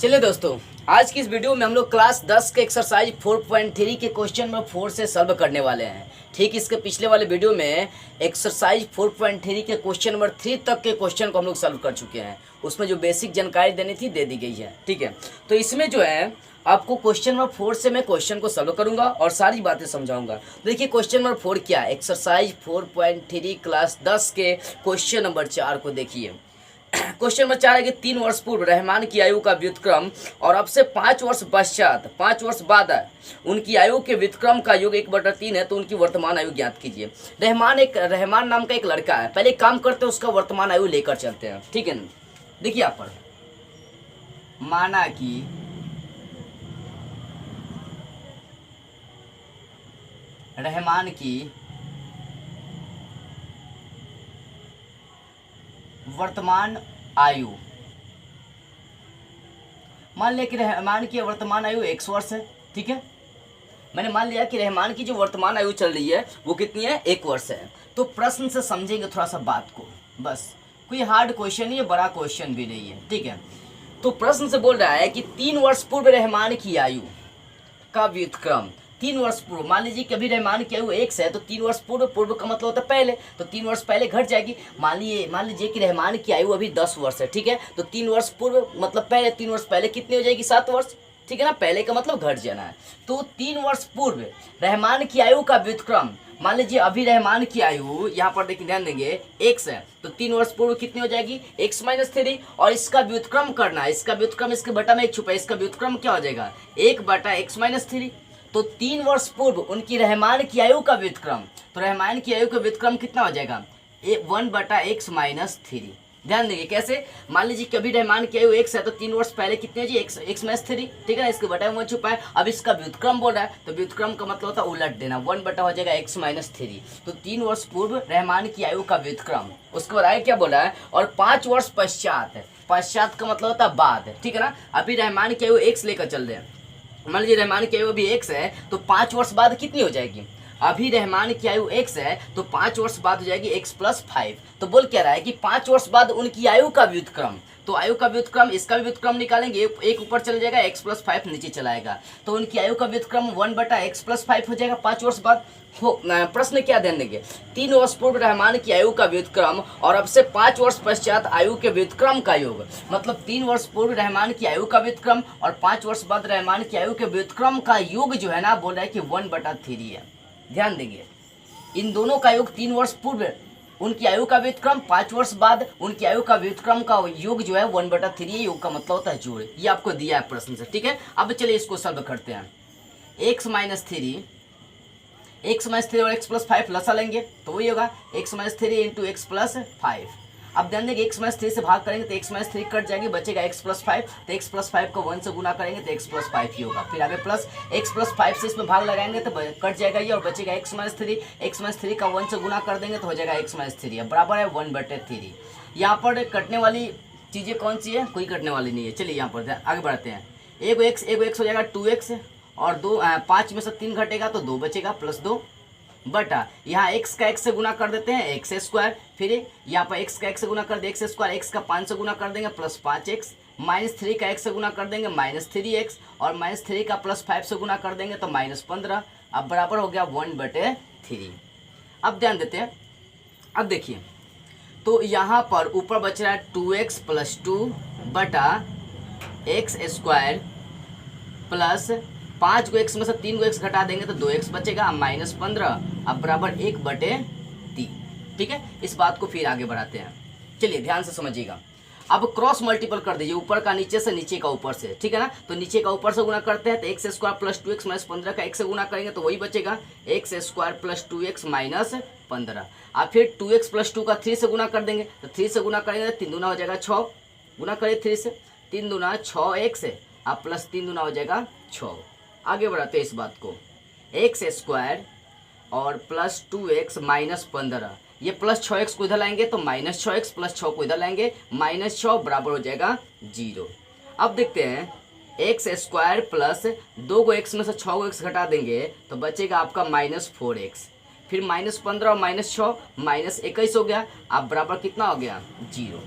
चलिए दोस्तों, आज की इस वीडियो में हम लोग क्लास 10 के एक्सरसाइज 4.3 के क्वेश्चन नंबर 4 से सॉल्व करने वाले हैं। ठीक, इसके पिछले वाले वीडियो में एक्सरसाइज 4.3 के क्वेश्चन नंबर 3 तक के क्वेश्चन को हम लोग सॉल्व कर चुके हैं। उसमें जो बेसिक जानकारी देनी थी दे दी गई है। ठीक है, तो इसमें जो है आपको क्वेश्चन नंबर 4 से मैं क्वेश्चन को सॉल्व करूंगा और सारी बातें समझाऊंगा। देखिए क्वेश्चन नंबर 4 क्या है, एक्सरसाइज 4.3 क्लास 10 के क्वेश्चन नंबर 4 को देखिए। क्वेश्चन नंबर 4 है कि 3 वर्ष पूर्व रहमान की आयु का व्युत्क्रम और अब से 5 वर्ष पश्चात 5 वर्ष बाद उनकी आयु के व्युत्क्रम का योग 1/3 है, तो उनकी वर्तमान आयु ज्ञात कीजिए। रहमान नाम का एक लड़का है। पहले काम करते हैं, उसका वर्तमान आयु लेकर चलते हैं। ठीक है, देखिए यहाँ पर माना कि रहमान की वर्तमान आयु, मान लिया कि रहमान की वर्तमान आयु 1 वर्ष है। ठीक है, मैंने मान लिया कि रहमान की जो वर्तमान आयु चल रही है वो कितनी है, 1 वर्ष है। तो प्रश्न से समझेंगे थोड़ा सा बात को, बस कोई हार्ड क्वेश्चन नहीं है, बड़ा क्वेश्चन भी नहीं है। ठीक है, तो प्रश्न से बोल रहा है कि 3 वर्ष पूर्व रहमान की आयु का व्युत्क्रम, 3 वर्ष पूर्व, मान लीजिए कि अभी रहमान की आयु 1 है, तो 3 वर्ष पूर्व, पूर्व का मतलब होता है पहले, तो 3 वर्ष पहले घट जाएगी। मान लीजिए कि रहमान की आयु अभी 10 वर्ष है। ठीक है, तो 3 वर्ष पूर्व मतलब पहले, 3 वर्ष पहले कितनी हो जाएगी, 7 वर्ष। ठीक है ना, पहले का मतलब घट जाना है। तो 3 वर्ष पूर्व रहमान की आयु का व्युत्क्रम, मान लीजिए अभी रहमान की आयु यहाँ पर देखिए, ध्यान देंगे 1 है, तो 3 वर्ष पूर्व कितनी हो जाएगी, x - 3, और इसका व्युत्क्रम करना है। इसका व्युत्क्रम, इसके बटा में 1 छुपा है, इसका व्युत्क्रम क्या हो जाएगा, 1/x - 3। तो 3 वर्ष पूर्व उनकी रहमान की आयु का व्युत्क्रम, तो रहमान की आयु का व्युत्क्रम कितना हो जाएगा, 1/x - 3। ध्यान देंगे कैसे, मान लीजिए कि अभी रहमान की आयु 1 है, तो 3 वर्ष पहले कितने हो जी, x - 3। ठीक है ना, इसके बटा में 1 छुपा है। अब इसका व्युत्क्रम बोल रहा है, तो व्युत्क्रम का मतलब होता है उलट देना, 1 हो जाएगा x - 3। तो 3 वर्ष पूर्व रहमान की आयु का व्युत्क्रम, उसके बाद आगे क्या बोला है, और 5 वर्ष पश्चात, पश्चात का मतलब होता है बाद। ठीक है ना, अभी रहमान की आयु 1 लेकर चल रहे हैं, मान लीजिए रहमान की आयु अभी 1 है, तो 5 वर्ष बाद कितनी हो जाएगी, अभी रहमान की आयु 1 है, तो 5 वर्ष बाद हो जाएगी x + 5। तो बोल क्या रहा है कि 5 वर्ष बाद उनकी आयु का व्युत्क्रम, तो आयु का व्युत्क्रम, इसका भी व्युत्क्रम निकालेंगे, एक ऊपर चला जाएगा, x + 5 नीचे चलाएगा, तो उनकी आयु का व्युत्क्रम 1/x + 5 हो जाएगा 5 वर्ष बाद। प्रश्न क्या ध्यान देंगे, 3 वर्ष पूर्व रहमान की आयु का व्युत्क्रम और अब से 5 वर्ष पश्चात आयु के व्युत्क्रम का योग, मतलब 3 वर्ष पूर्व रहमान की आयु का व्युत्क्रम और 5 वर्ष बाद रहमान की आयु के व्युत्क्रम का योग जो है ना, बोल रहा है कि 1/3 है। ध्यान देंगे, इन दोनों का योग 3 वर्ष पूर्व उनकी आयु का व्युत्क्रम, 5 वर्ष बाद उनकी आयु का व्युत्क्रम का योग जो है 1/3, योग का मतलब होता है जोड़। ये आपको दिया है प्रश्न से। ठीक है, अब चलिए इसको सॉल्व करते हैं। x - 3 और x + 5 लसा लेंगे तो वही होगा x - 3 × x + 5। अब ध्यान देंगे x - 3 से भाग करेंगे तो x - 3 कट जाएगी, बचेगा x + 5, तो x + 5 को 1 से गुना करेंगे तो x + 5 ही होगा। फिर आगे प्लस x + 5 से इसमें भाग लगाएंगे तो कट जाएगा ये, और बचेगा x - 3, x - 3 का 1 से गुना कर देंगे तो हो जाएगा x - 3, अब बराबर है 1/3। यहाँ पर कटने वाली चीज़ें कौन सी है, कोई कटने वाली नहीं है। चलिए यहाँ पर आगे बढ़ते हैं, एक x हो जाएगा 2x, और 5 में से 3 घटेगा तो 2 बचेगा, +2 बटा यहाँ x का x से गुना कर देते हैं x², फिर यहाँ पर x का x से गुना कर दे x², x का 5 से गुना कर देंगे +5x, -3 का x से गुना कर देंगे -3x, और -3 का +5 से गुना कर देंगे तो -15। अब बराबर हो गया 1/3। अब ध्यान देते हैं, अब देखिए तो यहाँ पर ऊपर बच रहा है 2x + 2 बटा x² प्लस 5 को x में से 3 को x घटा देंगे तो 2x बचेगा, -15, अब बराबर 1/3। ठीक है, इस बात को फिर आगे बढ़ाते हैं। चलिए ध्यान से समझिएगा, अब क्रॉस मल्टीपल कर दीजिए, ऊपर का नीचे से, नीचे का ऊपर से। ठीक है ना, तो नीचे का ऊपर से गुना करते हैं तो x² + 2x - 15 का x से गुना करेंगे तो वही बचेगा x² + 2x - 15। अब फिर 2x + 2 का 3 से गुना कर देंगे तो 3 से गुना करेंगे तो 3 दूना हो जाएगा 6, गुना करिए 3 से, 3 दूना 6x, अब प्लस 3 दूना हो जाएगा 6। आगे बढ़ाते हैं इस बात को, x² और +2x - 15, ये +6x को इधर लाएंगे तो -6x, +6 को इधर लाएंगे -6, बराबर हो जाएगा 0। अब देखते हैं x² प्लस 2 को x में से 6 को x घटा देंगे तो बचेगा आपका -4x, फिर -15 और -6 -21 हो गया, अब बराबर कितना हो गया 0।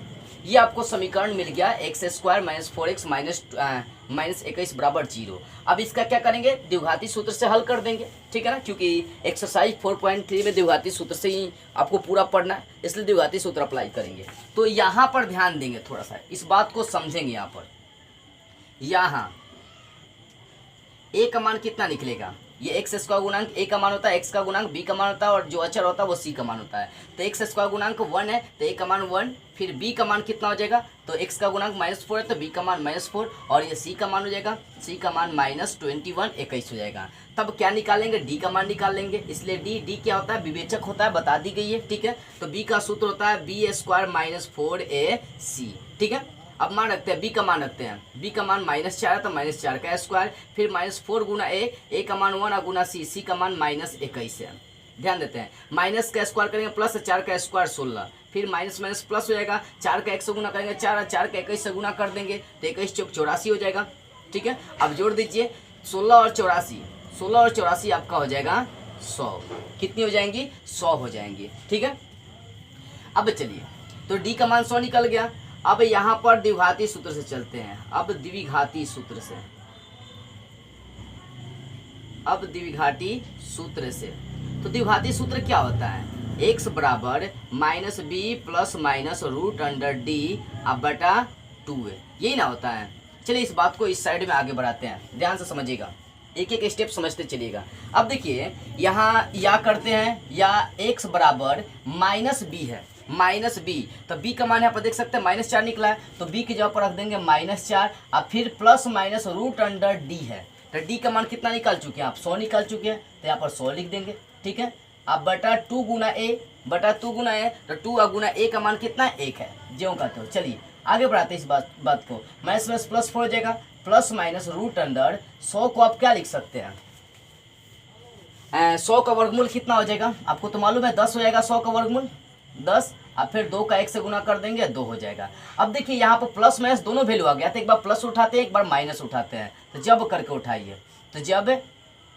ये आपको समीकरण मिल गया x square minus 4x minus 21 बराबर 0। अब इसका क्या करेंगे, द्विघाती सूत्र से हल कर देंगे, ठीक है ना, क्योंकि एक्सरसाइज 4.3 में द्विघाती सूत्र से ही आपको पूरा पढ़ना है, इसलिए द्विघाती सूत्र अप्लाई करेंगे। तो यहाँ पर ध्यान देंगे, थोड़ा सा इस बात को समझेंगे। यहाँ पर यहाँ a का मान कितना निकलेगा, ये एक्स स्क्वायर गुणांक a का मान होता है, x का गुणांक b का मान होता है, और जो अचर होता है वो c का मान होता है। तो एक्स स्क्वायर गुणांक 1 है तो a का मान 1, फिर b का मान कितना हो जाएगा, तो x का गुणांक -4 है तो b का मान -4, और ये c का मान हो जाएगा, c का मान -21 हो जाएगा। तब क्या निकालेंगे, d का मान निकाल लेंगे, इसलिए d क्या होता है, विवेचक होता है, बता दी गई है, ठीक है। तो b का सूत्र होता है b स्क्वायर माइनस 4ac, ठीक है। अब मान रखते हैं b का मान रखते हैं, b का मान -4 है तो -4 का स्क्वायर, फिर -4 गुना a का मान 1 और गुना c का मान -21 है। ध्यान देते हैं, माइनस का स्क्वायर करेंगे प्लस 4 का स्क्वायर 16, फिर माइनस माइनस प्लस हो जाएगा, 4 का 1 से गुना करेंगे 4 का 21 से गुना कर देंगे तो 21 चौक 84 हो जाएगा, ठीक है। अब जोड़ दीजिए 16 और 84 आपका हो जाएगा 100। कितनी हो जाएंगी, 100 हो जाएंगी, ठीक है। अब चलिए, तो d का मान 100 निकल गया। अब यहाँ पर द्विघाती सूत्र से चलते हैं, अब द्विघाती सूत्र से, तो द्विघाती सूत्र क्या होता है, x बराबर -b plus minus root under d अब बटा 2 है, यही ना होता है। चलिए इस बात को इस साइड में आगे बढ़ाते हैं, ध्यान से समझिएगा, एक एक स्टेप समझते चलिएगा। अब देखिए यहाँ या करते हैं, या x बराबर -b है, -b, तो b का मान यहाँ पर देख सकते हैं -4 निकला है, तो b की जगह पर रख देंगे -4, अब फिर plus minus root under d है, तो d का मान कितना निकाल चुके हैं आप, 100 निकाल चुके हैं, तो यहाँ पर 100 लिख देंगे, ठीक है। अब बटा 2 गुना a, तो 2 गुना a का मान कितना है, 1 है, ज्यों कहते हो। चलिए आगे बढ़ाते हैं इस बात को, माइनस माइनस प्लस 4 हो जाएगा, प्लस माइनस रूट अंडर 100 को आप क्या लिख सकते हैं, 100 का वर्गमूल कितना हो जाएगा, आपको तो मालूम है 10 हो जाएगा, 100 का वर्गमूल 10, अब फिर 2 का 1 से गुना कर देंगे 2 हो जाएगा। अब देखिए यहाँ पर प्लस माइनस दोनों वैल्यू आ गया, तो एक बार प्लस उठाते हैं एक बार माइनस उठाते हैं, तो जब करके उठाइए, तो जब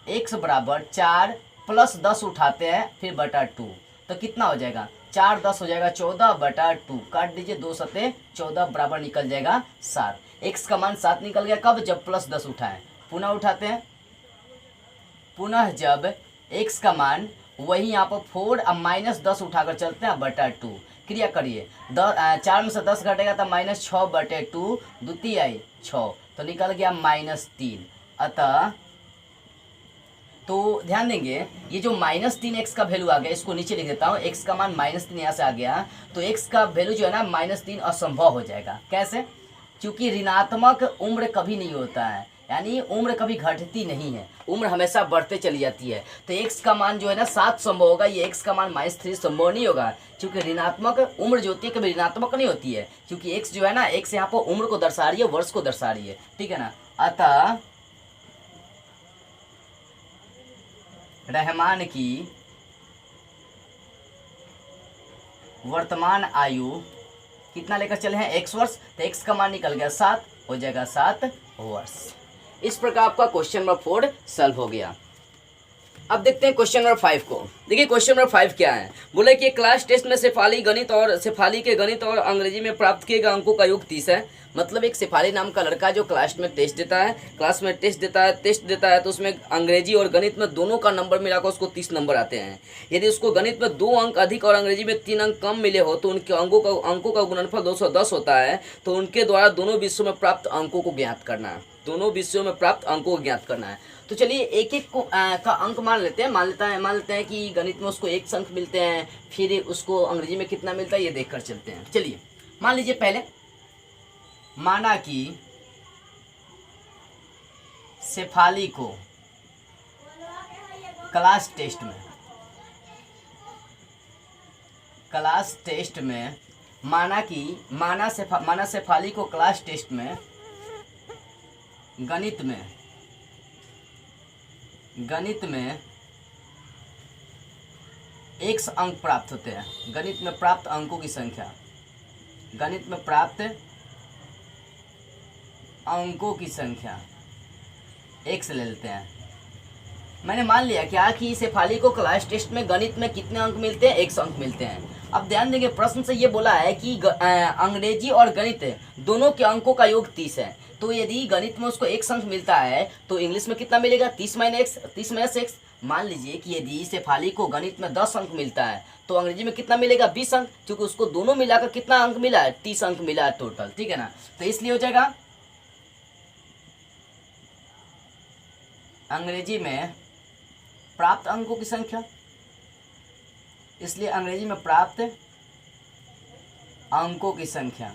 x बराबर 4 प्लस 10 उठाते हैं फिर बटा 2, तो कितना हो जाएगा, 4 10 हो जाएगा 14 बटा 2, काट दीजिए 2 सते 14 बराबर निकल जाएगा 7। x का मान 7 निकल गया, कब, जब प्लस 10 उठाएं। पुनः उठाते हैं, पुनः जब x का मान वही यहाँ पर 4 अब -10 उठाकर चलते हैं बटा 2, क्रिया करिए, 4 में से 10 घटेगा तो -6 बटे 2, द्वितीय आई 6, तो निकल गया -3। अतः तो ध्यान देंगे, ये जो -3x का वैल्यू आ गया, इसको नीचे लिख देता हूँ, x का मान -3 यहाँ से आ गया, तो x का वैल्यू जो है ना -3 असंभव हो जाएगा। कैसे, क्योंकि ऋणात्मक उम्र कभी नहीं होता है, यानी उम्र कभी घटती नहीं है, उम्र हमेशा बढ़ते चली जाती है। तो x का मान जो है ना 7 संभव होगा, ये x का मान -3 संभव नहीं होगा, क्योंकि ऋणात्मक उम्र जो होती है कभी ऋणात्मक नहीं होती है, क्योंकि x जो है ना, x यहाँ पर उम्र को दर्शा रही है, वर्ष को दर्शा रही है, ठीक है ना। अतः रहमान की वर्तमान आयु कितना लेकर चले हैं, x वर्ष, तो x का मान निकल गया 7, हो जाएगा 7 वर्ष। इस प्रकार आपका क्वेश्चन नंबर 4 सॉल्व हो गया। अब देखते हैं क्वेश्चन नंबर 5 को। देखिए क्वेश्चन नंबर 5 क्या है, बोले कि क्लास टेस्ट में शेफाली के गणित और अंग्रेजी में प्राप्त किए गए अंकों का योग 30 है। मतलब एक शेफाली नाम का लड़का जो क्लास में टेस्ट देता है, तो उसमें अंग्रेजी और गणित में दोनों का नंबर मिलाकर उसको 30 नंबर आते हैं। यदि उसको गणित में 2 अंक अधिक और अंग्रेजी में 3 अंक कम मिले हो तो उनके अंकों का गुणनफल 210 होता है। तो उनके द्वारा दोनों विषयों में प्राप्त अंकों को ज्ञात करना है। तो चलिए एक एक का अंक मान लेते हैं कि गणित में उसको 1 अंक मिलते हैं, फिर उसको अंग्रेजी में कितना मिलता है ये देखकर चलते हैं। चलिए मान लीजिए, पहले माना कि शेफाली को क्लास टेस्ट में माना शेफाली को क्लास टेस्ट में गणित में 1 अंक प्राप्त होते हैं। गणित में प्राप्त अंकों की संख्या x ले लेते हैं, मैंने मान लिया क्या कि शेफाली को क्लास टेस्ट में गणित में कितने अंक मिलते हैं, 100 अंक मिलते हैं। अब ध्यान देंगे प्रश्न से ये बोला है कि अंग्रेजी और गणित दोनों के अंकों का योग 30 है। तो यदि गणित में उसको 100 अंक मिलता है तो इंग्लिश में कितना मिलेगा, 30 माइनस एक्स। मान लीजिए कि यदि शेफाली को गणित में 10 अंक मिलता है तो अंग्रेजी में कितना मिलेगा, 20 अंक, क्योंकि उसको दोनों मिलाकर कितना अंक मिला है, 30 अंक मिला है टोटल, ठीक है ना। तो इसलिए हो जाएगा अंग्रेजी में प्राप्त अंकों की संख्या, इसलिए अंग्रेजी में प्राप्त अंकों की संख्या,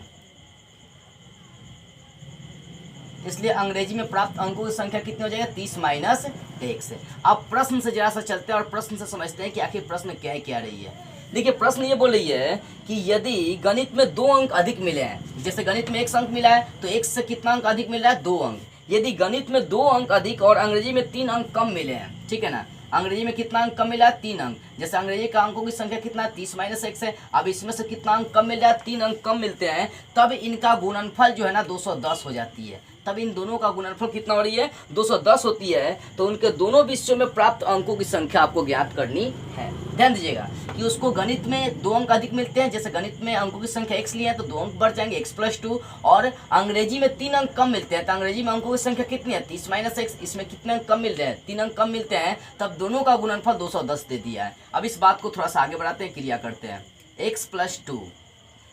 इसलिए अंग्रेजी में प्राप्त अंकों की संख्या कितनी हो जाएगा, 30 माइनस 1 से। अब प्रश्न से जरा सा चलते हैं और प्रश्न से समझते हैं कि आखिर प्रश्न क्या रही है। देखिए प्रश्न ये बोल रही है कि यदि गणित में 2 अंक अधिक मिले हैं, जैसे गणित में 1 अंक मिला है तो 1 से कितना अंक अधिक मिल रहा है, 2 अंक। यदि गणित में 2 अंक अधिक और अंग्रेजी में 3 अंक कम मिले हैं, ठीक है ना, अंग्रेजी में कितना अंक कम मिला है, 3 अंक। जैसे अंग्रेजी का अंकों की संख्या कितना है, 30 माइनस 1 है। अब इसमें से कितना अंक कम मिल रहा है, 3 अंक कम मिलते हैं, तब इनका गुणनफल जो है ना 210 हो जाती है। तब इन दोनों का गुणनफल कितना हो रही है, 210 होती है। तो उनके दोनों विषयों में प्राप्त अंकों की संख्या आपको ज्ञात करनी है। ध्यान दीजिएगा कि उसको गणित में 2 अंक अधिक मिलते हैं, जैसे गणित में अंकों की संख्या x लिए है तो 2 अंक बढ़ जाएंगे, x+2। और अंग्रेजी में 3 अंक कम मिलते हैं, तो अंग्रेजी में अंकों की संख्या कितनी है, 30 माइनस x। इसमें कितने अंक कम मिल रहे हैं, 3 अंक कम मिलते हैं, तब दोनों का गुणनफल 210 दे दिया है। अब इस बात को थोड़ा सा आगे बढ़ाते हैं, क्रिया करते हैं। x+2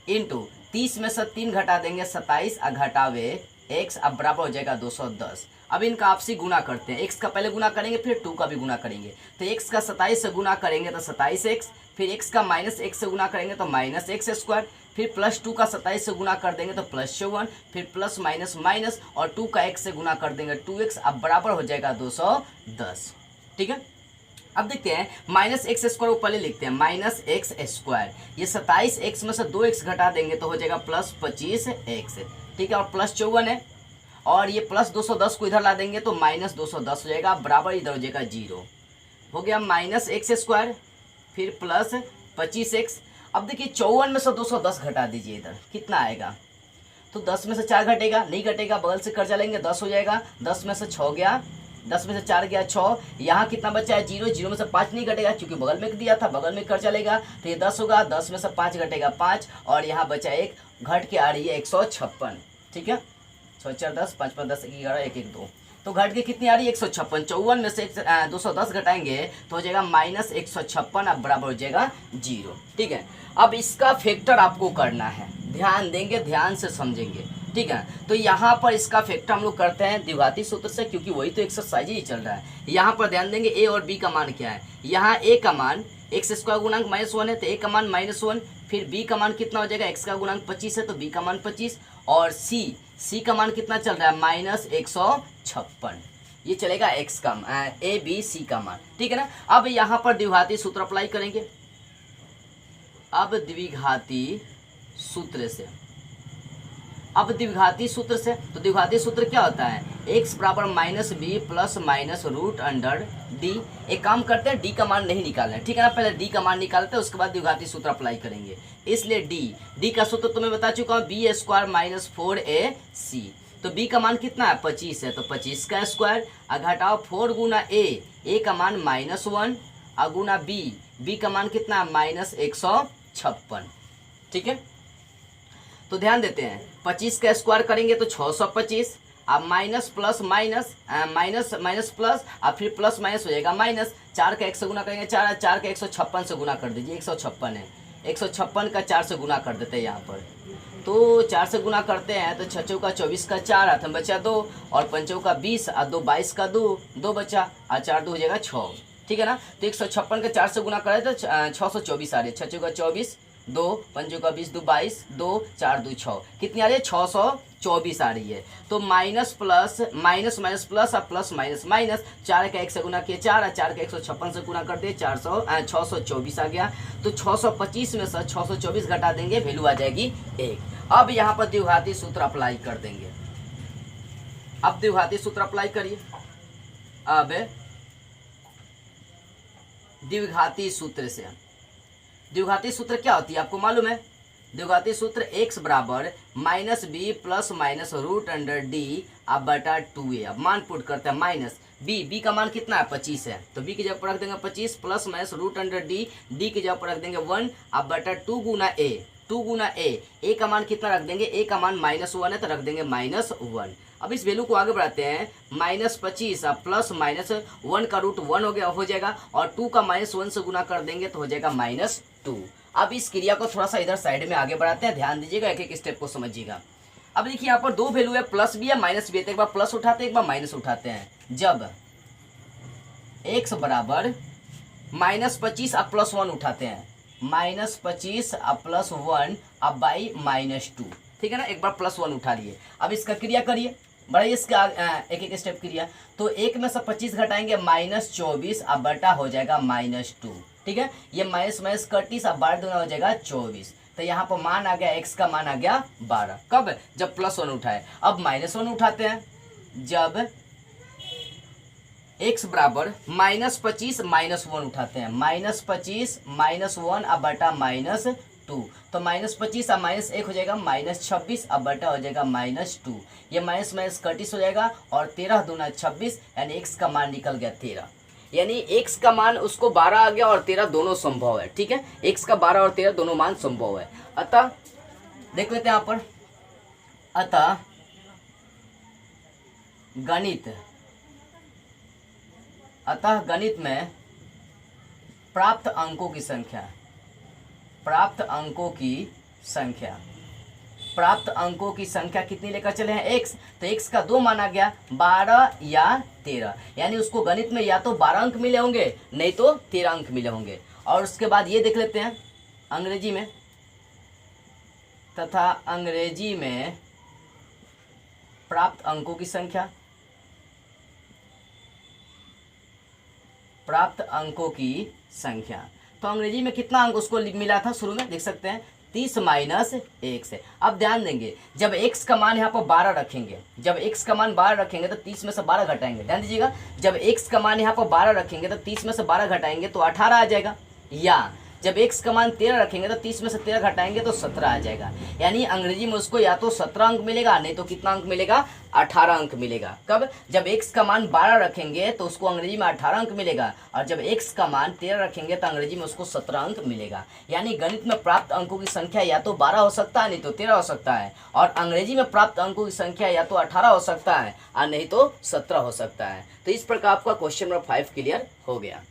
इंटू 30 में से 3 घटा देंगे 27, घटावे x, अब बराबर हो जाएगा 210। अब इनका आपसी गुना करते हैं, x का पहले गुना करेंगे फिर 2 का भी गुना करेंगे। तो x का 27 से गुना करेंगे तो 27x, फिर x का माइनस x से गुना करेंगे तो माइनस x², फिर +2 का 27 से गुना कर देंगे तो +54, फिर प्लस माइनस माइनस और 2 का x से गुना कर देंगे 2x, अब बराबर हो जाएगा 210। ठीक है, अब देखते हैं माइनस x² को पहले लिखते हैं, माइनस x²। ये 27x में से 2x घटा देंगे तो हो जाएगा प्लस 25x, ठीक है, और +54 है, और ये प्लस 210 को इधर ला देंगे तो माइनस 210 हो जाएगा, बराबर इधर हो जाएगा 0 हो गया, माइनस x², फिर प्लस 25x। अब देखिए 54 में से 210 घटा दीजिए, इधर कितना आएगा, तो 10 में से 4 घटेगा, नहीं घटेगा, बगल से कर्जा लेंगे, 10 हो जाएगा, 10 में से 6 गया, 10 में से 4 गया 6, यहाँ कितना बचा है 0, 0 में से 5 नहीं घटेगा क्योंकि बगल में दिया था, बगल में कर्जा लेगा तो ये 10 होगा, 10 में से 5 घटेगा 5, और यहाँ बचा 1, घट के आ रही है 156। ठीक है, 6 4 10, 5 5 10 11 1 1 2, तो घट के कितनी आ रही है 156। 54 में से 210 घटाएंगे तो हो जाएगा माइनस 156, अब बराबर हो जाएगा 0। ठीक है, अब इसका फैक्टर आपको करना है, ध्यान देंगे, ध्यान से समझेंगे। ठीक है, तो यहाँ पर इसका फैक्टर हम लोग करते हैं द्विघाती सूत्र से, क्योंकि वही तो एक्सरसाइज ही चल रहा है। यहाँ पर ध्यान देंगे a और b का मान क्या है, यहाँ a का मान x² गुणांक -1 है तो a का मान -1, फिर b का मान कितना हो जाएगा, x का गुणांक 25 है तो b का मान 25, और c का मान कितना चल रहा है -156, ये चलेगा x का a b c का मान। ठीक है ना, अब यहाँ पर द्विघाती सूत्र अप्लाई करेंगे। अब द्विघाती सूत्र से, अब द्विघाती सूत्र से, तो द्विघाती सूत्र क्या होता है, x बराबर -b plus minus root under d। एक काम करते हैं, d का मान नहीं निकालना है, ठीक है ना, पहले d का मान निकालते हैं, उसके बाद द्विघाती सूत्र अप्लाई करेंगे। इसलिए d का सूत्र तो मैं बता चुका हूँ, b² - 4ac। तो b का मान कितना है 25 है, तो 25 का स्क्वायर, घटाओ 4 गुना a का मान -1, गुना b का मान कितना है -156। ठीक है, तो ध्यान देते हैं, 25 का स्क्वायर करेंगे तो 625, अब minus plus minus minus plus, अब फिर प्लस माइनस हो जाएगा माइनस, 4 का 1 से गुना करेंगे 4 का 156 से गुना कर दीजिए, 156 है, 156 का 4 से गुना कर देते हैं यहाँ पर, तो 4 से गुना करते हैं तो 6 चौका 24 का 4, हाथ में बचा 2, और 5 चौका 20, और 2 22 का 2 बचा, और 4 2 हो जाएगा 6। ठीक है ना, तो 156 का 4 से गुना करें तो 624 आ रही है, 6 चौका 24, 2 5 का 20, 2 22, 2 4 2 6, कितनी आ रही है 624 आ रही है। तो minus plus minus minus plus, और प्लस माइनस माइनस, 4 का 1 से गुना किया 4, और 4 का 156 से गुना कर दिए 624 आ गया। तो 625 में से 624 घटा देंगे, वैल्यू आ जाएगी 1। अब यहाँ पर द्विघाती सूत्र अप्लाई कर देंगे। अब द्विघाती सूत्र अप्लाई करिए। अब द्विघाती सूत्र से, द्विघाती सूत्र क्या होती है आपको मालूम है, द्विघाती सूत्र x बराबर -b plus minus root under d अब बटा 2a। अब मान पुट करते हैं, माइनस बी का मान कितना है 25 है, तो बी की जगह पर रख देंगे 25 plus minus root under D, D की जगह पर रख देंगे 1 अब बटा 2 गुना ए का मान कितना रख देंगे, ए का मान -1 है तो रख देंगे -1। अब इस वैल्यू को आगे बढ़ाते हैं, -25 अब प्लस -1 का रूट 1 हो गया हो जाएगा और 2 का -1 से गुना कर देंगे तो हो जाएगा -2। अब इस क्रिया को थोड़ा सा इधर साइड में आगे बढ़ाते हैं, ध्यान दीजिएगा, एक एक स्टेप को समझिएगा। अब देखिए यहाँ पर दो वैल्यू है, प्लस भी है माइनस भी है, तो एक बार प्लस उठाते हैं एक बार माइनस उठाते हैं। जब x बराबर -25 अब +1 उठाते हैं, -25 अब +1 अब बाई -2, ठीक है ना, एक बार +1 उठा लिए। अब इसका क्रिया करिए, बढ़ाइए इसका एक एक स्टेप क्रिया, तो एक में से 25 घटाएंगे -24 अब बटा हो जाएगा -2, ठीक है, ये माइनस माइनस कटीस अब 12 दूना हो जाएगा 24, तो यहाँ पर मान आ गया x का मान आ गया 12। कब, जब +1 उठाए। अब -1 उठाते हैं, जब x बराबर -25 -1 उठाते हैं, -25 -1 अब बटा -2, तो -25 अब -1 हो जाएगा -26 अब बटा हो जाएगा -2, ये माइनस माइनस कटिस हो जाएगा और 13 दूना 26, यानी x का मान निकल गया 13, यानी x का मान उसको 12 आ गया और 13 दोनों संभव है, ठीक है, x का 12 और 13 दोनों मान संभव है। अतः देख लेते हैं यहाँ पर, अतः गणित में प्राप्त अंकों की संख्या कितनी लेकर चले हैं, x, तो x का 2 मान आ गया 12 या 13, यानी उसको गणित में या तो 12 अंक मिले होंगे नहीं तो 13 अंक मिले होंगे। और उसके बाद ये देख लेते हैं अंग्रेजी में, तथा अंग्रेजी में प्राप्त अंकों की संख्या, तो अंग्रेजी में कितना अंक उसको मिला था शुरू में, देख सकते हैं 30 माइनस 1 से। अब ध्यान देंगे, जब x का मान यहाँ पर 12 रखेंगे, तो 30 में से 12 घटाएंगे, ध्यान दीजिएगा, जब x का मान यहाँ पर 12 रखेंगे तो 30 में से 12 घटाएंगे तो 18 आ जाएगा, या जब x का मान 13 रखेंगे तो 30 में से 13 घटाएंगे तो 17 आ जाएगा। यानी अंग्रेजी में उसको या तो 17 अंक मिलेगा नहीं तो कितना अंक मिलेगा, 18 अंक मिलेगा। कब, जब x का मान 12 रखेंगे तो उसको अंग्रेजी में 18 अंक मिलेगा, और जब x का मान 13 रखेंगे तो अंग्रेजी में उसको 17 अंक मिलेगा। यानी गणित में प्राप्त अंकों की संख्या या तो 12 हो सकता है नहीं तो 13 हो सकता है, और अंग्रेजी में प्राप्त अंकों की संख्या या तो 18 हो सकता है और नहीं तो 17 हो सकता है। तो इस प्रकार आपका क्वेश्चन नंबर 5 क्लियर हो गया।